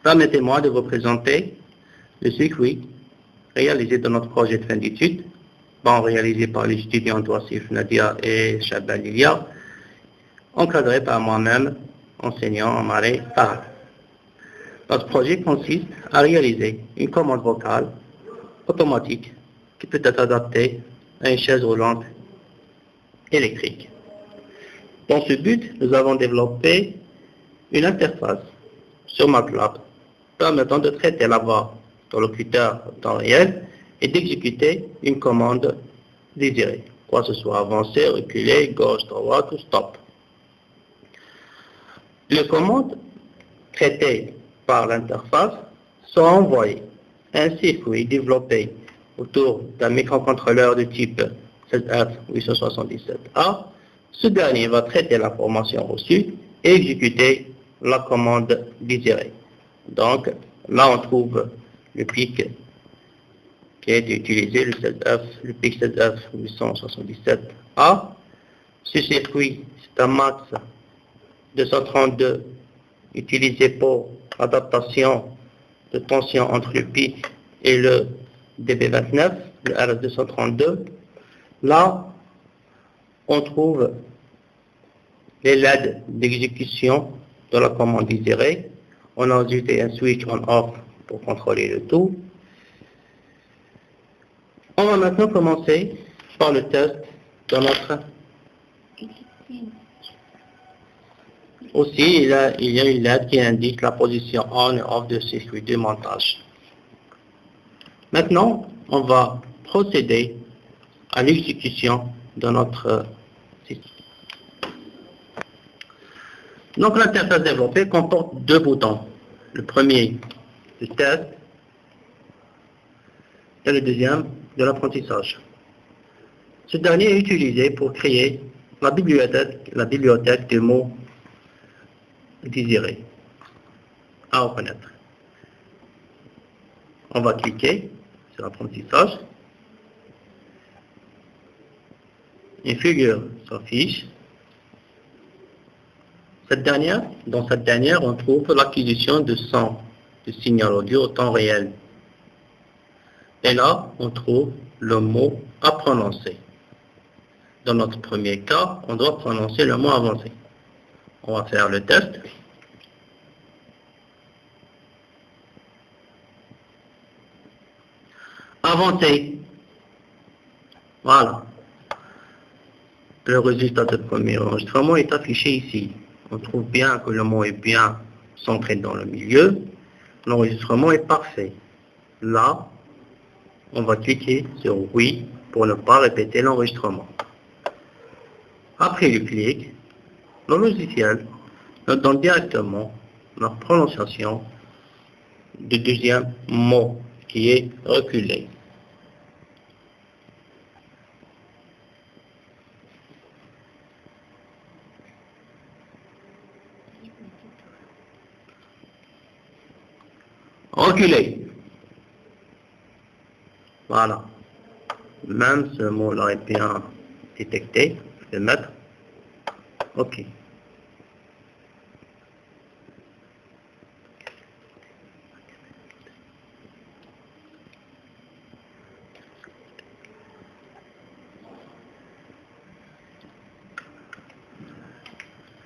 Permettez-moi de vous présenter le circuit réalisé dans notre projet de fin d'études, réalisé par les étudiants Wassif Nadia et Shabal Lilia, encadré par moi-même, enseignant en Marais Paris. Notre projet consiste à réaliser une commande vocale automatique qui peut être adaptée à une chaise roulante électrique. Dans ce but, nous avons développé une interface sur MATLAB permettant de traiter la voix de locuteur en temps réel et d'exécuter une commande désirée, quoi que ce soit avancer, reculer, gauche, droite ou stop. Les commandes traitées par l'interface sont envoyées à un circuit développé autour d'un microcontrôleur de type ZF877A. Ce dernier va traiter l'information reçue et exécuter la commande désirée. Donc, là, on trouve le pic qui a été utilisé, le pic ZF877A. Ce circuit, c'est un MAX 232 utilisé pour adaptation de tension entre le pic et le DB29, le RS232. Là, on trouve les LED d'exécution de la commande désirée. On a ajouté un switch on-off pour contrôler le tout. On va maintenant commencer par le test de notre... Aussi, il y a une LED qui indique la position on et off de circuit de montage. Maintenant, on va procéder à l'exécution de notre circuit. Donc, l'interface développée comporte deux boutons. Le premier, le test, et le deuxième, de l'apprentissage. Ce dernier est utilisé pour créer la bibliothèque des mots désirés à reconnaître. On va cliquer sur l'apprentissage. Une figure s'affiche. Dans cette dernière, on trouve l'acquisition de son, de signal audio au temps réel. Et là, on trouve le mot à prononcer. Dans notre premier cas, on doit prononcer le mot avancé. On va faire le test. Avancer. Voilà. Le résultat du premier enregistrement est affiché ici. On trouve bien que le mot est bien centré dans le milieu. L'enregistrement est parfait. Là, on va cliquer sur oui pour ne pas répéter l'enregistrement. Après le clic, le logiciel nous donne directement la prononciation du deuxième mot qui est reculé. Reculer. Voilà. Même ce mot-là est bien détecté. Je vais le mettre. OK.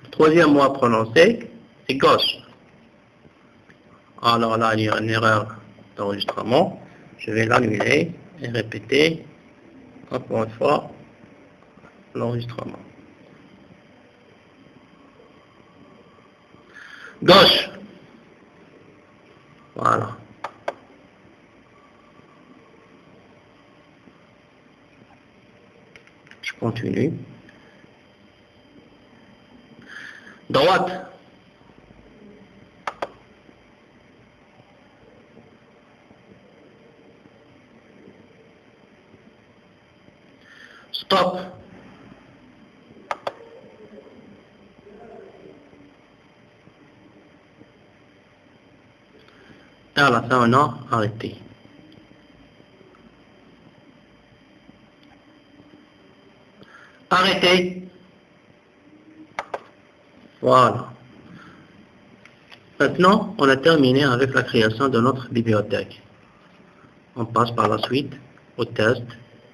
Le troisième mot à prononcer, c'est gauche. Alors là, il y a une erreur d'enregistrement. Je vais l'annuler et répéter encore une fois l'enregistrement. Gauche. Voilà. Je continue. Droite. Stop. Et à la fin, on a arrêté. Arrêtez. Voilà. Maintenant, on a terminé avec la création de notre bibliothèque. On passe par la suite au test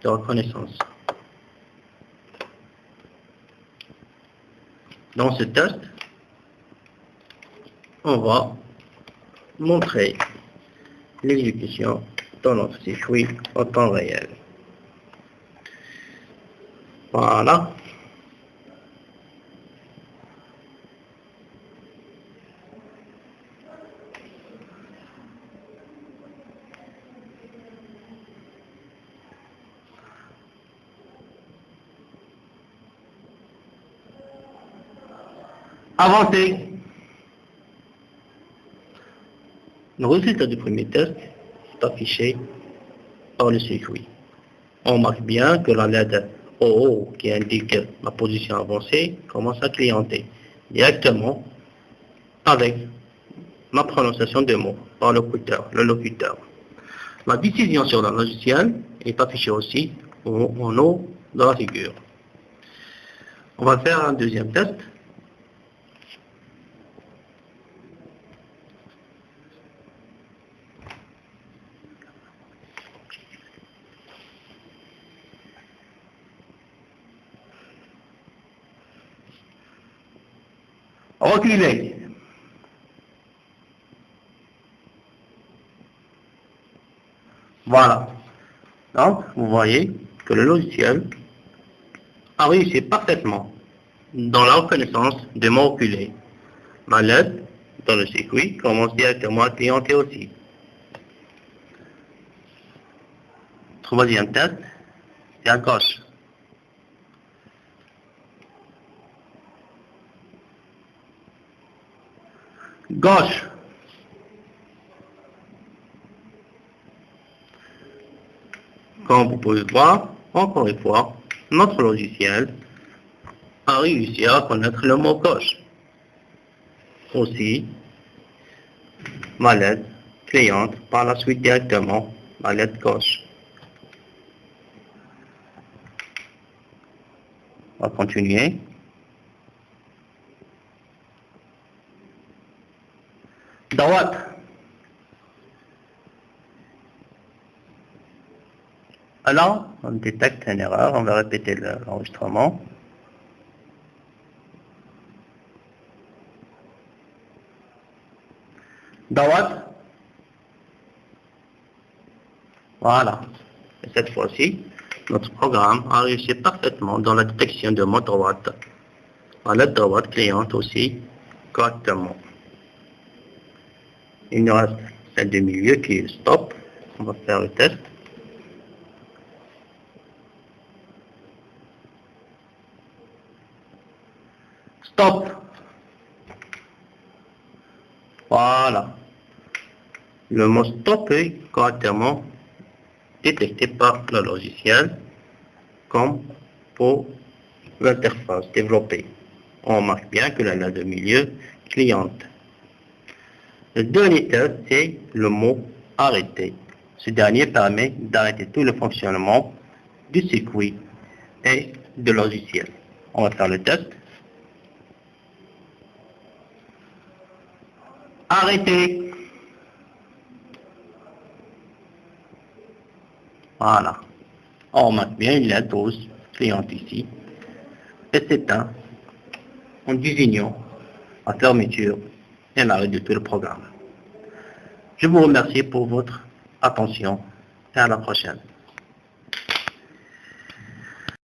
de reconnaissance. Dans ce test, on va montrer l'exécution de notre circuit en temps réel. Voilà. Avancez. Le résultat du premier test est affiché par le circuit. On marque bien que la lettre OO qui indique la position avancée commence à clienter directement avec la prononciation des mots par le locuteur. La décision sur le logiciel est affichée aussi en haut de la figure. On va faire un deuxième test. Reculez. Voilà. Donc, vous voyez que le logiciel a réussi parfaitement dans la reconnaissance des mots reculés. Ma lettre dans le circuit commence directement à clienter aussi. Troisième test, c'est à gauche. Gauche. Comme vous pouvez voir, encore une fois, notre logiciel a réussi à reconnaître le mot gauche. Aussi, ma lettre cliente par la suite directement la lettre gauche. On va continuer. Droite. Alors, on détecte une erreur, on va répéter l'enregistrement. Droite. Voilà. Et cette fois-ci, notre programme a réussi parfaitement dans la détection de mots droite. La lettre droite cliente aussi correctement. Il nous reste celle du milieu qui est stop. On va faire le test. Stop. Voilà. Le mot stop est correctement détecté par le logiciel comme pour l'interface développée. On remarque bien que la lettre de milieu cliente. Le dernier test, c'est le mot arrêter. Ce dernier permet d'arrêter tout le fonctionnement du circuit et du logiciel. On va faire le test. Arrêter. Voilà. On remarque bien, il y a 12 clientes ici. Et s'éteint en désignant la fermeture et l'arrêt de tout le programme. Je vous remercie pour votre attention et à la prochaine.